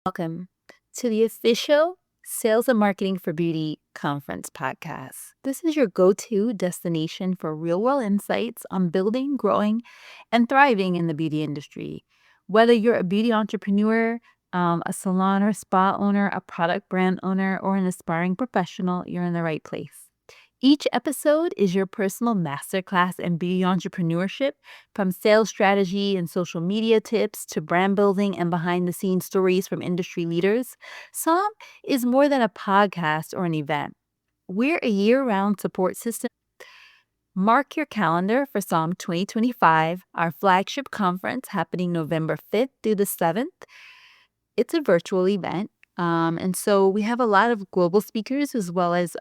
Welcome to the official Sales and Marketing for Beauty Conference podcast. This is your go-to destination for real-world insights on building, growing, and thriving in the beauty industry. Whether you're a beauty entrepreneur, a salon or spa owner, a product brand owner, or an aspiring professional, you're in the right place. Each episode is your personal masterclass in beauty entrepreneurship, from sales strategy and social media tips to brand building and behind the scenes stories from industry leaders. SAMB is more than a podcast or an event. We're a year round support system. Mark your calendar for SAMB 2025, our flagship conference happening November 5th through the 7th. It's a virtual event. And so we have a lot of global speakers as well as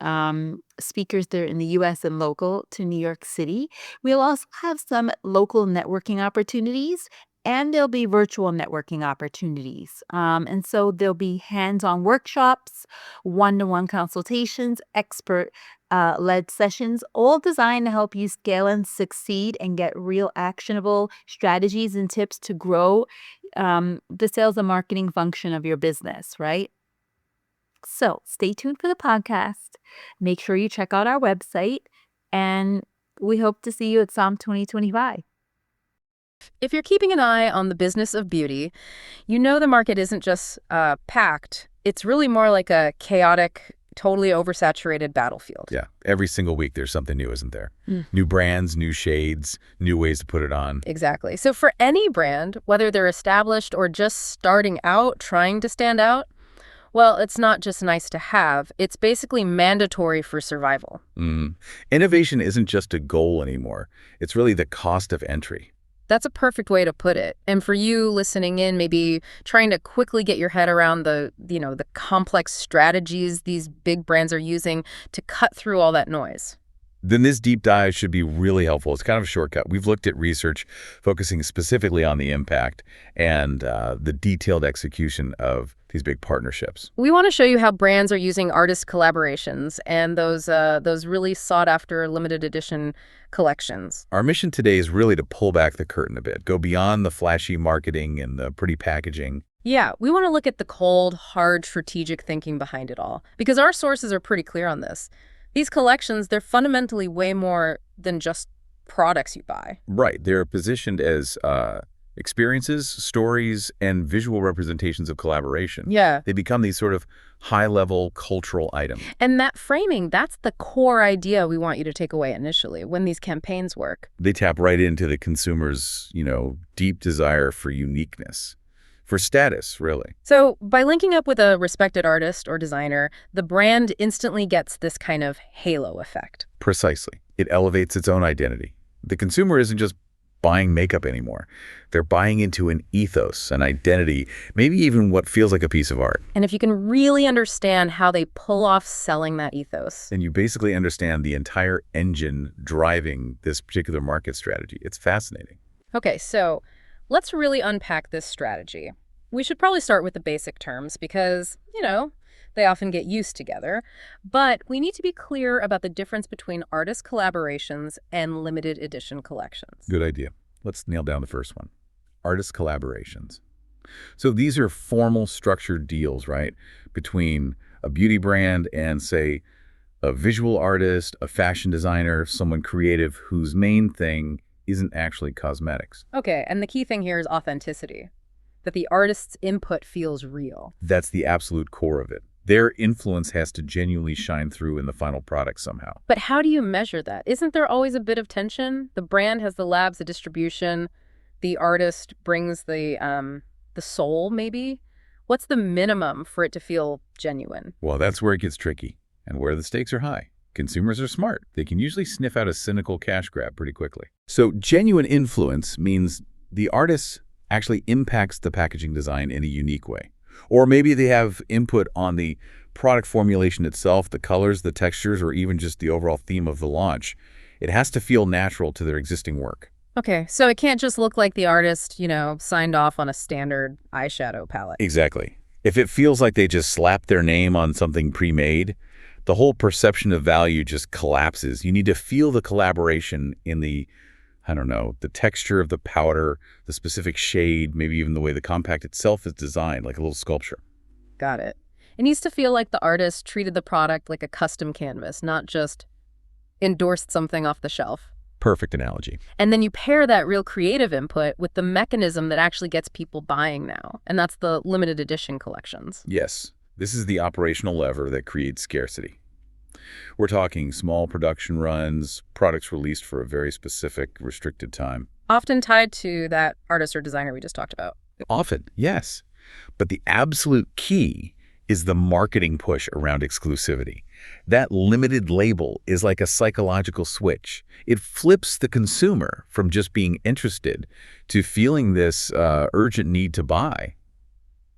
speakers there in the US and local to New York City. We'll also have some local networking opportunities, and there'll be virtual networking opportunities. And so there'll be hands-on workshops, one-to-one consultations, expert led sessions, all designed to help you scale and succeed and get real actionable strategies and tips to grow the sales and marketing function of your business, right? So stay tuned for the podcast. Make sure you check out our website, and we hope to see you at SAMB 2025. If you're keeping an eye on the business of beauty, you know the market isn't just packed. It's really more like a chaotic, totally oversaturated battlefield. Yeah, every single week there's something new, isn't there? New brands, new shades, new ways to put it on. Exactly. So for any brand, whether they're established or just starting out, trying to stand out, well, it's not just nice to have. It's basically mandatory for survival. Innovation isn't just a goal anymore. It's really the cost of entry. That's a perfect way to put it. And for you listening in, maybe trying to quickly get your head around the complex strategies these big brands are using to cut through all that noise. Then this deep dive should be really helpful. It's kind of a shortcut. We've looked at research focusing specifically on the impact and the detailed execution of these big partnerships. We want to show you how brands are using artist collaborations and those really sought-after limited edition collections. Our mission today is really to pull back the curtain a bit, go beyond the flashy marketing and the pretty packaging. Yeah, we want to look at the cold, hard, strategic thinking behind it all, because our sources are pretty clear on this. These collections, they're fundamentally way more than just products you buy. Right. They're positioned as experiences, stories, and visual representations of collaboration. Yeah. They become these sort of high-level cultural items. And that framing, that's the core idea we want you to take away initially when these campaigns work. They tap right into the consumer's, deep desire for uniqueness, for status, really. So by linking up with a respected artist or designer, the brand instantly gets this kind of halo effect. Precisely. It elevates its own identity. The consumer isn't just buying makeup anymore. They're buying into an ethos, an identity, maybe even what feels like a piece of art. And if you can really understand how they pull off selling that ethos, then you basically understand the entire engine driving this particular market strategy. It's fascinating. Okay, so let's really unpack this strategy. We should probably start with the basic terms because, they often get used together. But we need to be clear about the difference between artist collaborations and limited edition collections. Good idea. Let's nail down the first one. Artist collaborations. So these are formal, structured deals, right, between a beauty brand and, say, a visual artist, a fashion designer, someone creative whose main thing isn't actually cosmetics. Okay, and the key thing here is authenticity, that the artist's input feels real. That's the absolute core of it. Their influence has to genuinely shine through in the final product somehow. But how do you measure that? Isn't there always a bit of tension? The brand has the labs, the distribution, the artist brings the soul, maybe? What's the minimum for it to feel genuine? Well, that's where it gets tricky and where the stakes are high. Consumers are smart. They can usually sniff out a cynical cash grab pretty quickly. So genuine influence means the artist actually impacts the packaging design in a unique way. Or maybe they have input on the product formulation itself, the colors, the textures, or even just the overall theme of the launch. It has to feel natural to their existing work. Okay, so it can't just look like the artist, signed off on a standard eyeshadow palette. Exactly. If it feels like they just slapped their name on something pre-made, the whole perception of value just collapses. You need to feel the collaboration in the texture of the powder, the specific shade, maybe even the way the compact itself is designed, like a little sculpture. Got it. It needs to feel like the artist treated the product like a custom canvas, not just endorsed something off the shelf. Perfect analogy. And then you pair that real creative input with the mechanism that actually gets people buying now, and that's the limited edition collections. Yes, this is the operational lever that creates scarcity. We're talking small production runs, products released for a very specific, restricted time. Often tied to that artist or designer we just talked about. Often, yes. But the absolute key is the marketing push around exclusivity. That limited label is like a psychological switch. It flips the consumer from just being interested to feeling this urgent need to buy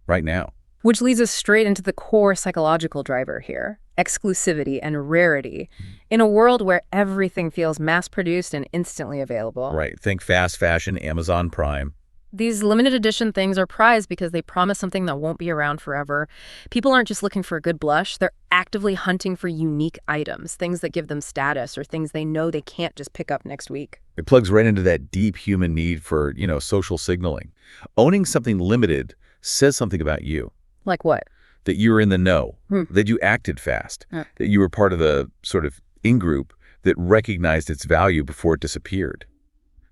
right now. Which leads us straight into the core psychological driver here, exclusivity and rarity. In a world where everything feels mass-produced and instantly available. Right. Think fast fashion, Amazon Prime. These limited edition things are prized because they promise something that won't be around forever. People aren't just looking for a good blush. They're actively hunting for unique items, things that give them status or things they know they can't just pick up next week. It plugs right into that deep human need for, social signaling. Owning something limited says something about you. Like what? That you were in the know, that you acted fast, that you were part of the sort of in-group that recognized its value before it disappeared.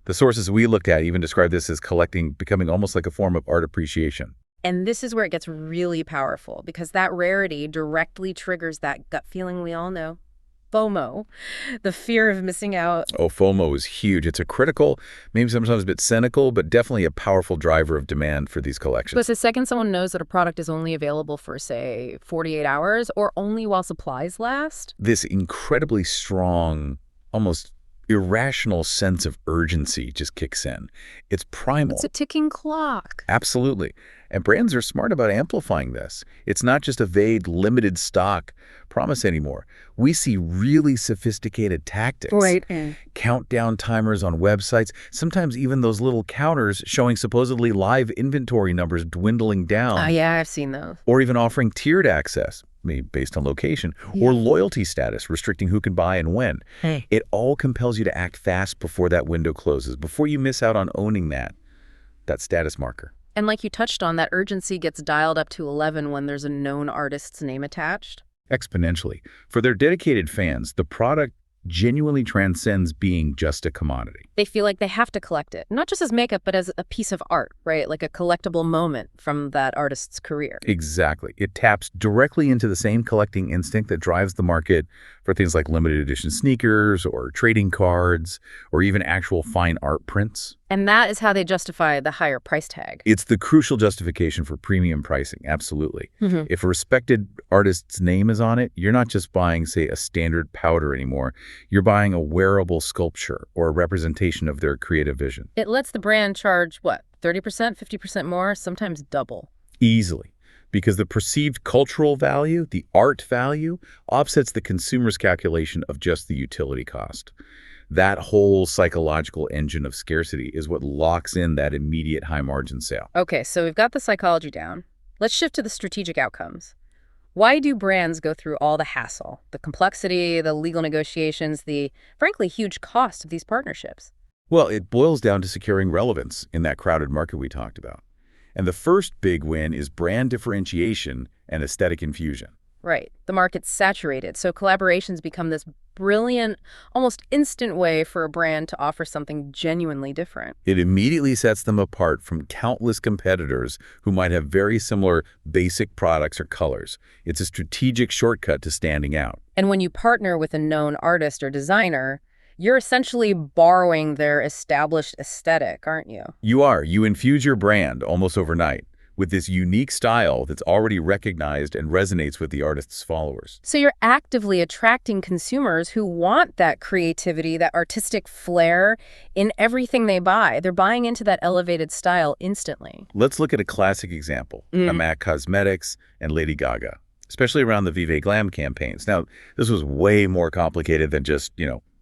The sources we looked at even describe this as collecting becoming almost like a form of art appreciation. And this is where it gets really powerful, because that rarity directly triggers that gut feeling we all know. FOMO, the fear of missing out. Oh, FOMO is huge. It's a critical, maybe sometimes a bit cynical, but definitely a powerful driver of demand for these collections. Because the second someone knows that a product is only available for, say, 48 hours or only while supplies last. This incredibly strong, almost irrational sense of urgency just kicks in. It's primal. It's a ticking clock. Absolutely. And brands are smart about amplifying this. It's not just a vague, limited stock promise anymore. We see really sophisticated tactics. Right. Countdown timers on websites, sometimes even those little counters showing supposedly live inventory numbers dwindling down. Oh, yeah, I've seen those. Or even offering tiered access, maybe based on location, or loyalty status, restricting who can buy and when. It all compels you to act fast before that window closes, before you miss out on owning that status marker. And like you touched on, that urgency gets dialed up to 11 when there's a known artist's name attached. Exponentially. For their dedicated fans, the product genuinely transcends being just a commodity. They feel like they have to collect it, not just as makeup, but as a piece of art, right? Like a collectible moment from that artist's career. Exactly. It taps directly into the same collecting instinct that drives the market for things like limited edition sneakers or trading cards or even actual fine art prints. And that is how they justify the higher price tag. It's the crucial justification for premium pricing, absolutely. If a respected artist's name is on it, you're not just buying, say, a standard powder anymore. You're buying a wearable sculpture or a representation of their creative vision. It lets the brand charge, what, 30%, 50% more, sometimes double. Easily. Because the perceived cultural value, the art value, offsets the consumer's calculation of just the utility cost. That whole psychological engine of scarcity is what locks in that immediate high-margin sale. Okay, so we've got the psychology down. Let's shift to the strategic outcomes. Why do brands go through all the hassle, the complexity, the legal negotiations, the, frankly, huge cost of these partnerships? Well, it boils down to securing relevance in that crowded market we talked about. And the first big win is brand differentiation and aesthetic infusion. Right. The market's saturated, so collaborations become this brilliant, almost instant way for a brand to offer something genuinely different. It immediately sets them apart from countless competitors who might have very similar basic products or colors. It's a strategic shortcut to standing out. And when you partner with a known artist or designer, you're essentially borrowing their established aesthetic, aren't you? You are. You infuse your brand almost overnight with this unique style that's already recognized and resonates with the artist's followers. So you're actively attracting consumers who want that creativity, that artistic flair in everything they buy. They're buying into that elevated style instantly. Let's look at a classic example, MAC Cosmetics and Lady Gaga, especially around the Vive Glam campaigns. Now, this was way more complicated than just,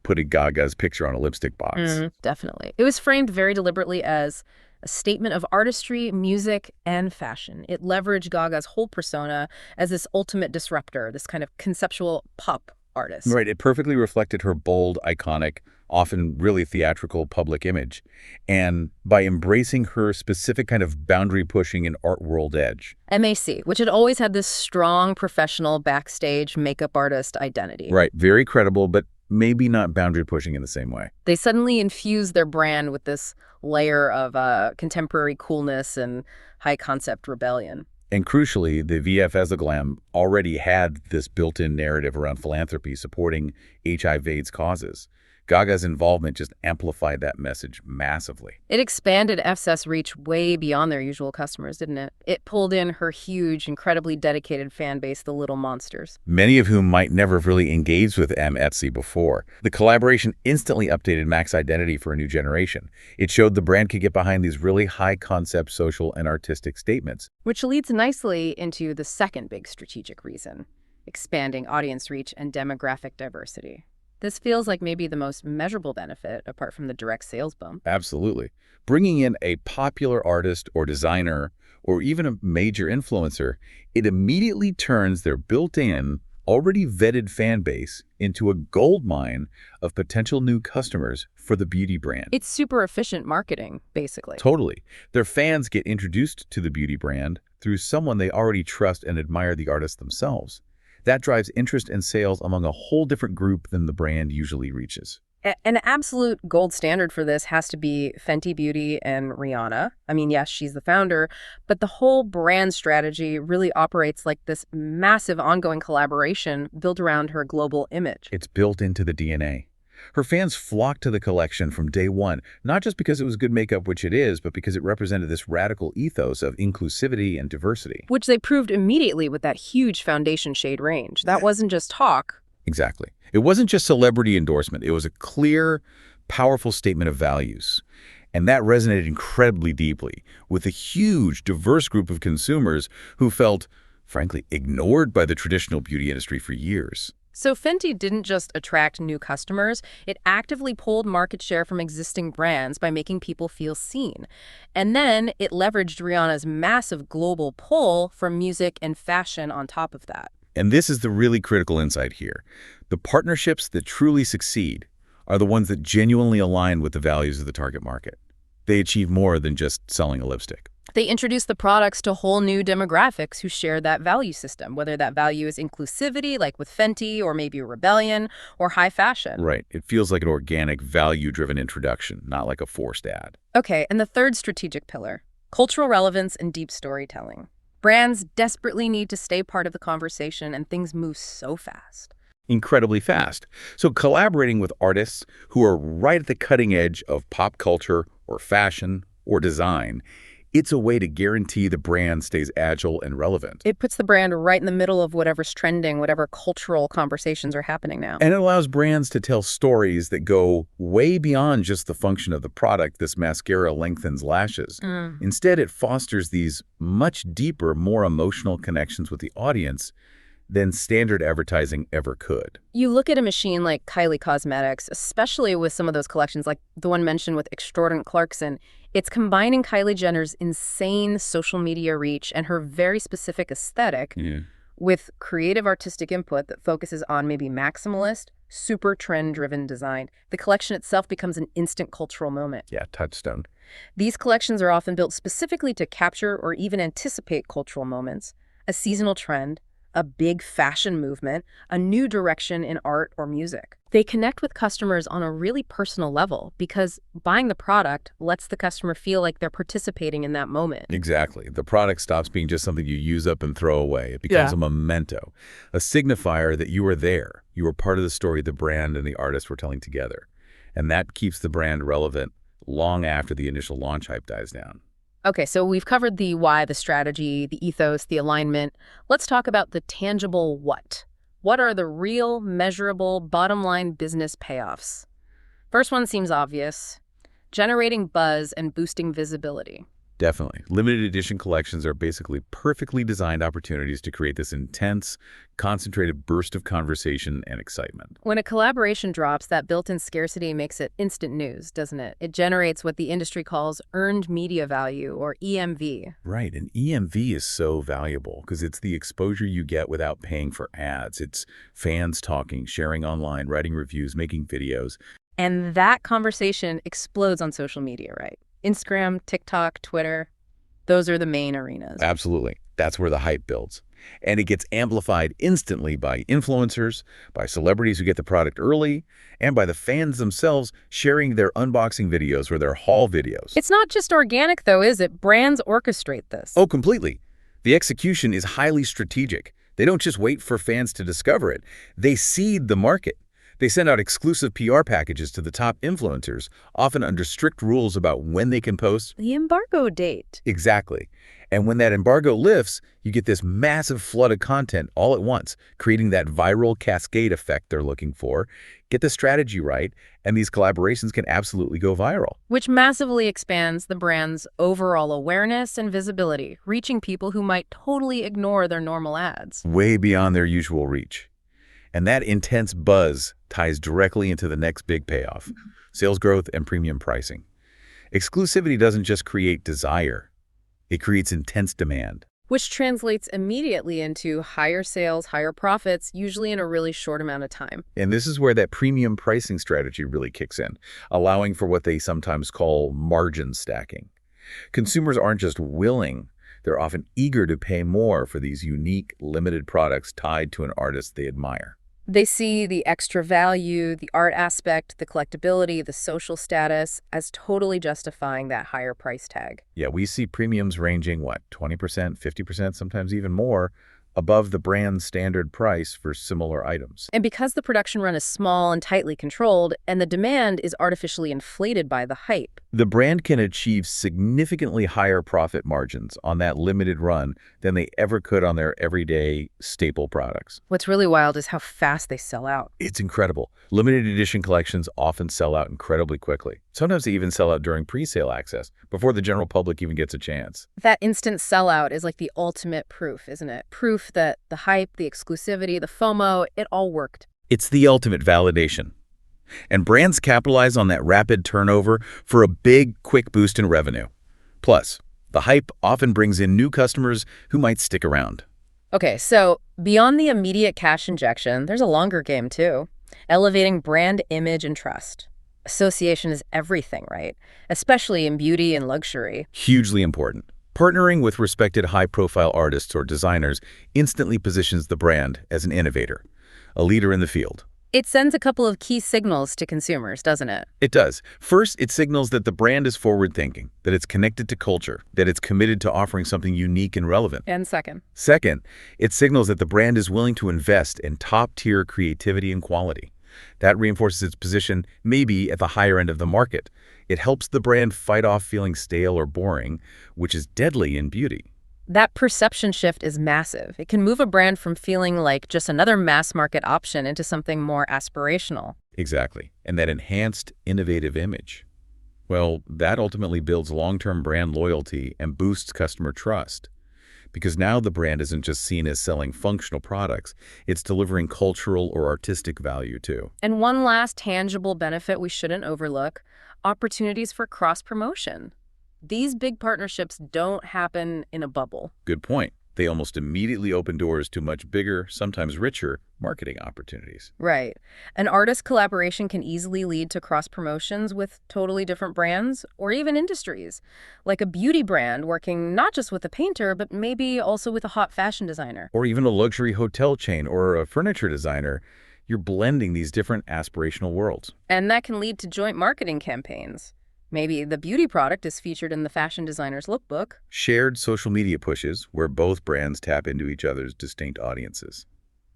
putting Gaga's picture on a lipstick box. Definitely. It was framed very deliberately as a statement of artistry, music, and fashion. It leveraged Gaga's whole persona as this ultimate disruptor, this kind of conceptual pop artist. Right. It perfectly reflected her bold, iconic, often really theatrical public image, and by embracing her specific kind of boundary-pushing and art world edge. MAC, which had always had this strong professional backstage makeup artist identity. Right, very credible, but maybe not boundary-pushing in the same way. They suddenly infused their brand with this layer of contemporary coolness and high-concept rebellion. And crucially, the VF Glam already had this built-in narrative around philanthropy supporting HIV/AIDS causes. Gaga's involvement just amplified that message massively. It expanded FS's reach way beyond their usual customers, didn't it? It pulled in her huge, incredibly dedicated fan base, the Little Monsters. Many of whom might never have really engaged with Etsy before. The collaboration instantly updated MAC's identity for a new generation. It showed the brand could get behind these really high-concept social and artistic statements. Which leads nicely into the second big strategic reason, expanding audience reach and demographic diversity. This feels like maybe the most measurable benefit, apart from the direct sales bump. Absolutely. Bringing in a popular artist or designer, or even a major influencer, it immediately turns their built-in, already vetted fan base into a goldmine of potential new customers for the beauty brand. It's super efficient marketing, basically. Totally. Their fans get introduced to the beauty brand through someone they already trust and admire the artist themselves. That drives interest and sales among a whole different group than the brand usually reaches. An absolute gold standard for this has to be Fenty Beauty and Rihanna. I mean, yes, she's the founder, but the whole brand strategy really operates like this massive ongoing collaboration built around her global image. It's built into the DNA. Her fans flocked to the collection from day one, not just because it was good makeup, which it is, but because it represented this radical ethos of inclusivity and diversity. Which they proved immediately with that huge foundation shade range. That wasn't just talk. Exactly. It wasn't just celebrity endorsement. It was a clear, powerful statement of values. And that resonated incredibly deeply with a huge, diverse group of consumers who felt, frankly, ignored by the traditional beauty industry for years. So Fenty didn't just attract new customers, it actively pulled market share from existing brands by making people feel seen. And then it leveraged Rihanna's massive global pull from music and fashion on top of that. And this is the really critical insight here. The partnerships that truly succeed are the ones that genuinely align with the values of the target market. They achieve more than just selling a lipstick. They introduce the products to whole new demographics who share that value system, whether that value is inclusivity, like with Fenty, or maybe rebellion, or high fashion. Right. It feels like an organic, value-driven introduction, not like a forced ad. Okay, and the third strategic pillar, cultural relevance and deep storytelling. Brands desperately need to stay part of the conversation, and things move so fast. Incredibly fast. So collaborating with artists who are right at the cutting edge of pop culture or fashion or design, it's a way to guarantee the brand stays agile and relevant. It puts the brand right in the middle of whatever's trending, whatever cultural conversations are happening now. And it allows brands to tell stories that go way beyond just the function of the product, this mascara lengthens lashes. Instead, it fosters these much deeper, more emotional connections with the audience than standard advertising ever could. You look at a machine like Kylie Cosmetics, especially with some of those collections, like the one mentioned with Extraordinary Clarkson, it's combining Kylie Jenner's insane social media reach and her very specific aesthetic with creative artistic input that focuses on maybe maximalist, super trend-driven design. The collection itself becomes an instant cultural moment. Yeah, touchstone. These collections are often built specifically to capture or even anticipate cultural moments, a seasonal trend, a big fashion movement, a new direction in art or music. They connect with customers on a really personal level because buying the product lets the customer feel like they're participating in that moment. Exactly. The product stops being just something you use up and throw away. It becomes a memento, a signifier that you were there. You were part of the story the brand and the artist were telling together. And that keeps the brand relevant long after the initial launch hype dies down. Okay, so we've covered the why, the strategy, the ethos, the alignment. Let's talk about the tangible what. What are the real, measurable, bottom-line business payoffs? First one seems obvious. Generating buzz and boosting visibility. Definitely. Limited edition collections are basically perfectly designed opportunities to create this intense, concentrated burst of conversation and excitement. When a collaboration drops, that built-in scarcity makes it instant news, doesn't it? It generates what the industry calls earned media value, or EMV. Right, and EMV is so valuable because it's the exposure you get without paying for ads. It's fans talking, sharing online, writing reviews, making videos. And that conversation explodes on social media, right? Instagram, TikTok, Twitter, those are the main arenas. Absolutely. That's where the hype builds. And it gets amplified instantly by influencers, by celebrities who get the product early, and by the fans themselves sharing their unboxing videos or their haul videos. It's not just organic, though, is it? Brands orchestrate this. Oh, completely. The execution is highly strategic. They don't just wait for fans to discover it. They seed the market. They send out exclusive PR packages to the top influencers, often under strict rules about when they can post. The embargo date. Exactly. And when that embargo lifts, you get this massive flood of content all at once, creating that viral cascade effect they're looking for. Get the strategy right, and these collaborations can absolutely go viral. Which massively expands the brand's overall awareness and visibility, reaching people who might totally ignore their normal ads. Way beyond their usual reach. And that intense buzz ties directly into the next big payoff, sales growth and premium pricing. Exclusivity doesn't just create desire. It creates intense demand. Which translates immediately into higher sales, higher profits, usually in a really short amount of time. And this is where that premium pricing strategy really kicks in, allowing for what they sometimes call margin stacking. Consumers aren't just willing, they're often eager to pay more for these unique, limited products tied to an artist they admire. They see the extra value, the art aspect, the collectability, the social status as totally justifying that higher price tag. Yeah, we see premiums ranging, 20%, 50%, sometimes even more, above the brand's standard price for similar items. And because the production run is small and tightly controlled, and the demand is artificially inflated by the hype, the brand can achieve significantly higher profit margins on that limited run than they ever could on their everyday staple products. what's really wild is how fast they sell out. It's incredible. Limited edition collections often sell out incredibly quickly. Sometimes they even sell out during pre-sale access, before the general public even gets a chance. That instant sellout is like the ultimate proof, isn't it? Proof that the hype, the exclusivity, the FOMO, it all worked. It's the ultimate validation. And brands capitalize on that rapid turnover for a big, quick boost in revenue. Plus, the hype often brings in new customers who might stick around. Okay, so beyond the immediate cash injection, there's a longer game too. Elevating brand image and trust. Association is everything, right? Especially in beauty and luxury. Hugely important. Partnering with respected high-profile artists or designers instantly positions the brand as an innovator, a leader in the field. It sends a couple of key signals to consumers, doesn't it? It does. First, it signals that the brand is forward-thinking, that it's connected to culture, that it's committed to offering something unique and relevant. And second, it signals that the brand is willing to invest in top-tier creativity and quality. That reinforces its position maybe at the higher end of the market. It helps the brand fight off feeling stale or boring, which is deadly in beauty. that perception shift is massive. It can move a brand from feeling like just another mass market option into something more aspirational. Exactly. And that enhanced, innovative image, well, that ultimately builds long-term brand loyalty and boosts customer trust. Because now the brand isn't just seen as selling functional products, it's delivering cultural or artistic value too. And one last tangible benefit we shouldn't overlook, opportunities for cross-promotion. These big partnerships don't happen in a bubble. Good point. They almost immediately open doors to much bigger, sometimes richer, marketing opportunities. Right. An artist collaboration can easily lead to cross-promotions with totally different brands or even industries, like a beauty brand working not just with a painter, but maybe also with a hot fashion designer. Or even a luxury hotel chain or a furniture designer. You're blending these different aspirational worlds. And that can lead to joint marketing campaigns. Maybe the beauty product is featured in the fashion designer's lookbook. Shared social media pushes where both brands tap into each other's distinct audiences.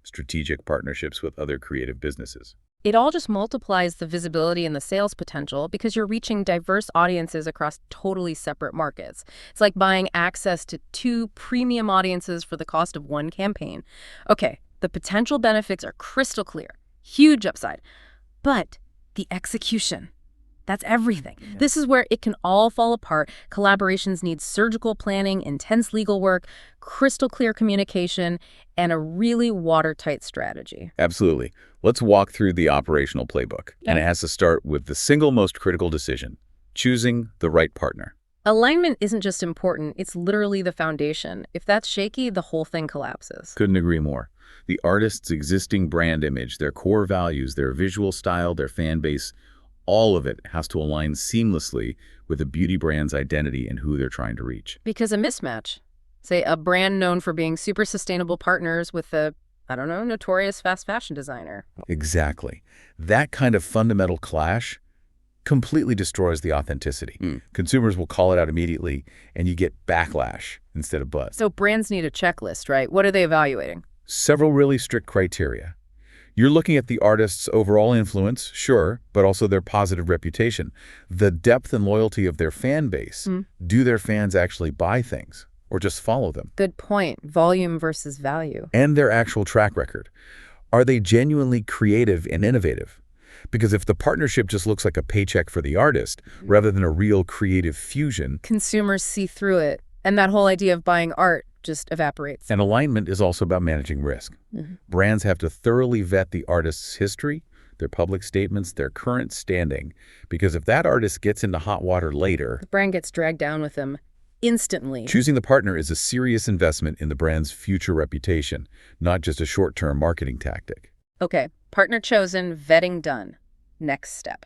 Strategic partnerships with other creative businesses. It all just multiplies the visibility and the sales potential because you're reaching diverse audiences across totally separate markets. It's like buying access to 2 premium audiences for the cost of 1 campaign. Okay, the potential benefits are crystal clear. Huge upside. But the execution. That's everything. Yeah. This is where it can all fall apart. Collaborations need surgical planning, intense legal work, crystal clear communication, and a really watertight strategy. Absolutely. Let's walk through the operational playbook. Yeah. And it has to start with the single most critical decision, choosing the right partner. Alignment isn't just important, it's literally the foundation. If that's shaky, the whole thing collapses. Couldn't agree more. The artist's existing brand image, their core values, their visual style, their fan base, all of it has to align seamlessly with a beauty brand's identity and who they're trying to reach. Because a mismatch, say a brand known for being super sustainable partners with a, I don't know, notorious fast fashion designer. Exactly. That kind of fundamental clash completely destroys the authenticity. Consumers will call it out immediately, and you get backlash instead of buzz. So brands need a checklist, right? What are they evaluating? Several really strict criteria. You're looking at the artist's overall influence, sure, but also their positive reputation, the depth and loyalty of their fan base. Do their fans actually buy things or just follow them? Good point. Volume versus value. And their actual track record. Are they genuinely creative and innovative? Because if the partnership just looks like a paycheck for the artist rather than a real creative fusion, consumers see through it, and that whole idea of buying art just evaporates. And alignment is also about managing risk. Brands have to thoroughly vet the artist's history, their public statements, their current standing, because if that artist gets into hot water later, The brand gets dragged down with them instantly. choosing the partner is a serious investment in the brand's future reputation, not just a short-term marketing tactic. Okay, partner chosen, vetting done. Next step.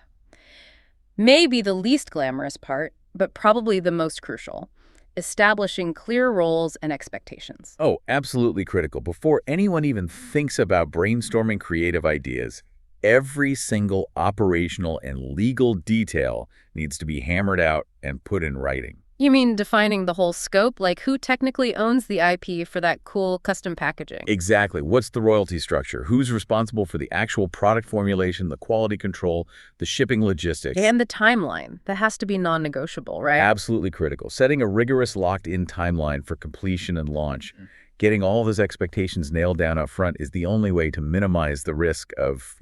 Maybe the least glamorous part, but probably the most crucial. Establishing clear roles and expectations. Oh, absolutely critical. Before anyone even thinks about brainstorming creative ideas, every single operational and legal detail needs to be hammered out and put in writing. You mean defining the whole scope? Like who technically owns the IP for that cool custom packaging? Exactly. What's the royalty structure? Who's responsible for the actual product formulation, the quality control, the shipping logistics? And the timeline. That has to be non-negotiable, right? Absolutely critical. Setting a rigorous locked-in timeline for completion and launch. Getting all those expectations nailed down up front is the only way to minimize the risk of,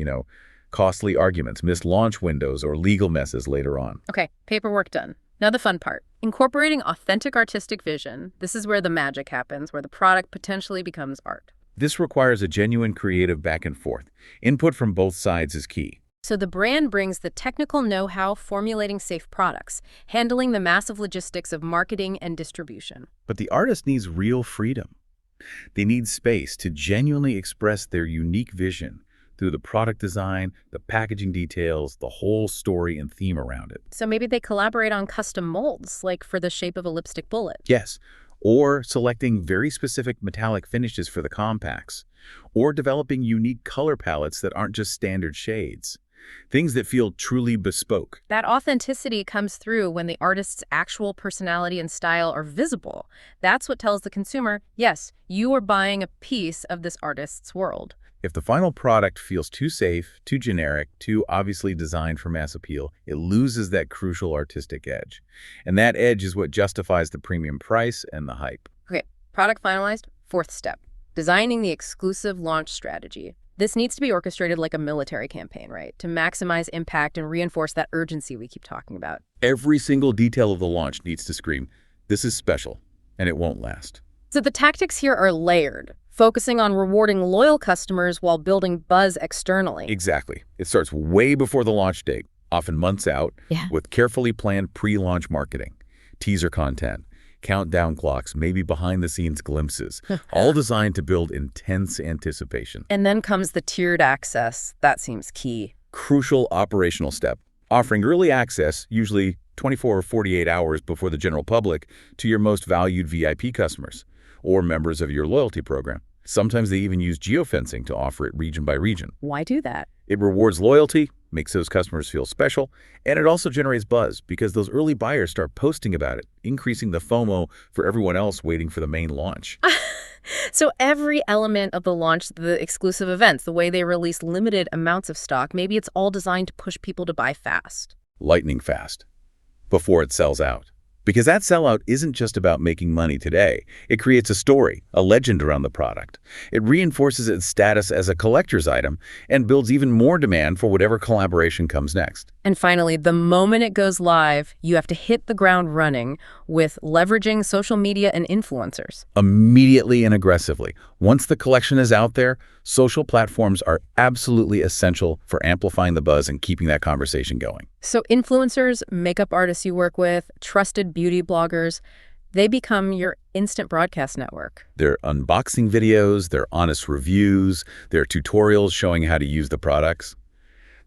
costly arguments, missed launch windows, or legal messes later on. Okay, paperwork done. Now the fun part. Incorporating authentic artistic vision. This is where the magic happens, where the product potentially becomes art. This requires a genuine creative back and forth. Input from both sides is key. So the brand brings the technical know-how formulating safe products, handling the massive logistics of marketing and distribution. But the artist needs real freedom. They need space to genuinely express their unique vision through the product design, the packaging details, the whole story and theme around it. So maybe they collaborate on custom molds, like for the shape of a lipstick bullet. Yes, or selecting very specific metallic finishes for the compacts, or developing unique color palettes that aren't just standard shades. Things that feel truly bespoke. That authenticity comes through when the artist's actual personality and style are visible. That's what tells the consumer, yes, you are buying a piece of this artist's world. If the final product feels too safe, too generic, too obviously designed for mass appeal, it loses that crucial artistic edge. And that edge is what justifies the premium price and the hype. Okay, product finalized. Fourth step, designing the exclusive launch strategy. This needs to be orchestrated like a military campaign, right? To maximize impact and reinforce that urgency we keep talking about. Every single detail of the launch needs to scream, this is special, and it won't last. So the tactics here are layered, focusing on rewarding loyal customers while building buzz externally. Exactly. It starts way before the launch date, often months out, with carefully planned pre-launch marketing, teaser content, countdown clocks, maybe behind-the-scenes glimpses, all designed to build intense anticipation. And then comes the tiered access. That seems key. Crucial operational step, offering early access, usually 24 or 48 hours before the general public, to your most valued VIP customers or members of your loyalty program. Sometimes they even use geofencing to offer it region by region. Why do that? It rewards loyalty, makes those customers feel special, and it also generates buzz because those early buyers start posting about it, increasing the FOMO for everyone else waiting for the main launch. So every element of the launch, the exclusive events, the way they release limited amounts of stock, maybe it's all designed to push people to buy fast. Lightning fast, before it sells out. Because that sellout isn't just about making money today. It creates a story, a legend around the product. It reinforces its status as a collector's item and builds even more demand for whatever collaboration comes next. And finally, the moment it goes live, you have to hit the ground running with leveraging social media and influencers. Immediately and aggressively. Once the collection is out there, social platforms are absolutely essential for amplifying the buzz and keeping that conversation going. So influencers, makeup artists you work with, trusted beauty bloggers, they become your instant broadcast network. Their unboxing videos, their honest reviews, their tutorials showing how to use the products.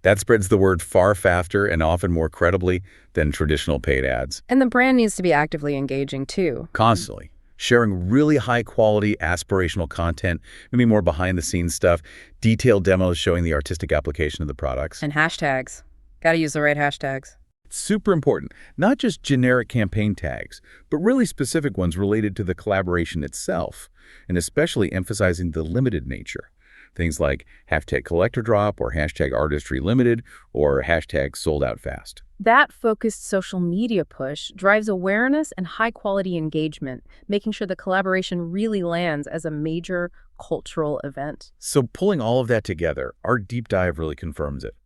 That spreads the word far faster and often more credibly than traditional paid ads. And the brand needs to be actively engaging, too. Constantly. Sharing really high-quality, aspirational content, maybe more behind-the-scenes stuff, detailed demos showing the artistic application of the products. And hashtags. Gotta use the right hashtags. It's super important, not just generic campaign tags, but really specific ones related to the collaboration itself, and especially emphasizing the limited nature. Things like hashtag collector drop or hashtag artistry limited or hashtag sold out fast. That focused social media push drives awareness and high-quality engagement, making sure the collaboration really lands as a major cultural event. So pulling all of that together, our deep dive really confirms it.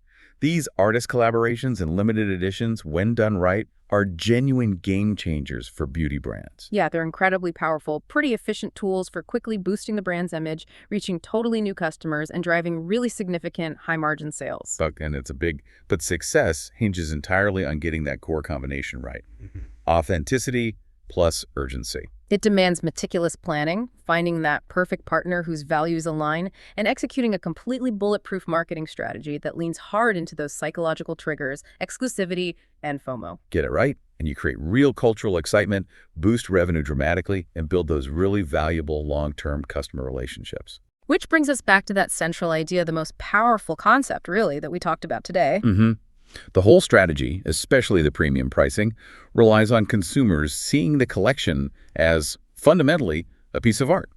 These artist collaborations and limited editions, when done right, are genuine game changers for beauty brands. Yeah, they're incredibly powerful, pretty efficient tools for quickly boosting the brand's image, reaching totally new customers, and driving really significant high-margin sales. But success hinges entirely on getting that core combination right. Authenticity plus urgency. It demands meticulous planning, finding that perfect partner whose values align, and executing a completely bulletproof marketing strategy that leans hard into those psychological triggers, exclusivity, and FOMO. Get it right, and you create real cultural excitement, boost revenue dramatically, and build those really valuable long-term customer relationships. Which brings us back to that central idea, the most powerful concept, really, that we talked about today. The whole strategy, especially the premium pricing, relies on consumers seeing the collection as fundamentally a piece of art,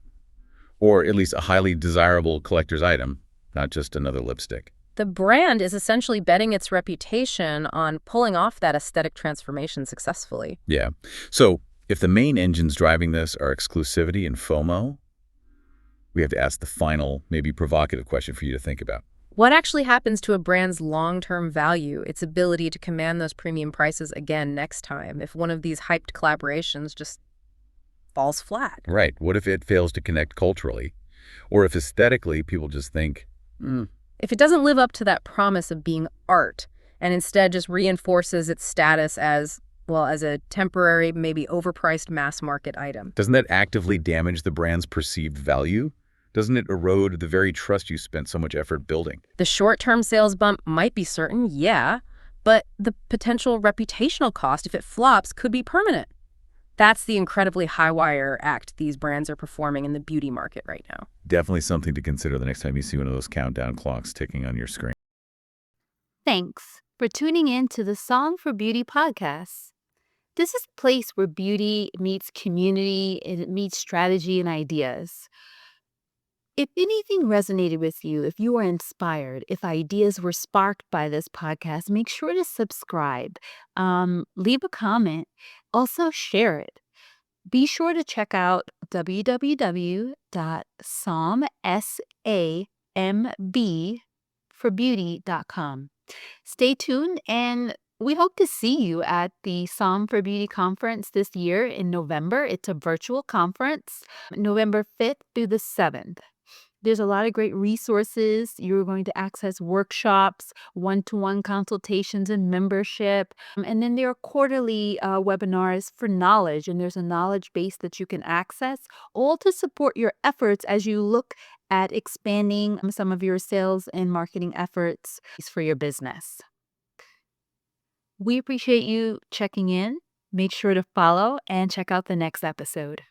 or at least a highly desirable collector's item, not just another lipstick. The brand is essentially betting its reputation on pulling off that aesthetic transformation successfully. Yeah. So if the main engines driving this are exclusivity and FOMO, we have to ask the final, maybe provocative question for you to think about. What actually happens to a brand's long-term value, its ability to command those premium prices again next time, if one of these hyped collaborations just falls flat? Right. What if it fails to connect culturally? Or if aesthetically people just think, If it doesn't live up to that promise of being art and instead just reinforces its status as, well, as a temporary, maybe overpriced mass market item. doesn't that actively damage the brand's perceived value? Doesn't it erode the very trust you spent so much effort building? The short-term sales bump might be certain, yeah, but the potential reputational cost if it flops could be permanent. That's the incredibly high-wire act these brands are performing in the beauty market right now. Definitely something to consider the next time you see one of those countdown clocks ticking on your screen. Thanks for tuning in to the Song for Beauty podcast. This is a place where beauty meets community, and it meets strategy and ideas. If anything resonated with you, if you were inspired, if ideas were sparked by this podcast, make sure to subscribe, leave a comment, also share it. Be sure to check out www.samb4beauty.com. Stay tuned, and we hope to see you at the SAMB for Beauty conference this year in November. It's a virtual conference, November 5th through the 7th. There's a lot of great resources. You're going to access workshops, one-to-one consultations and membership. And then there are quarterly webinars for knowledge, and there's a knowledge base that you can access, all to support your efforts as you look at expanding some of your sales and marketing efforts for your business. We appreciate you checking in. Make sure to follow and check out the next episode.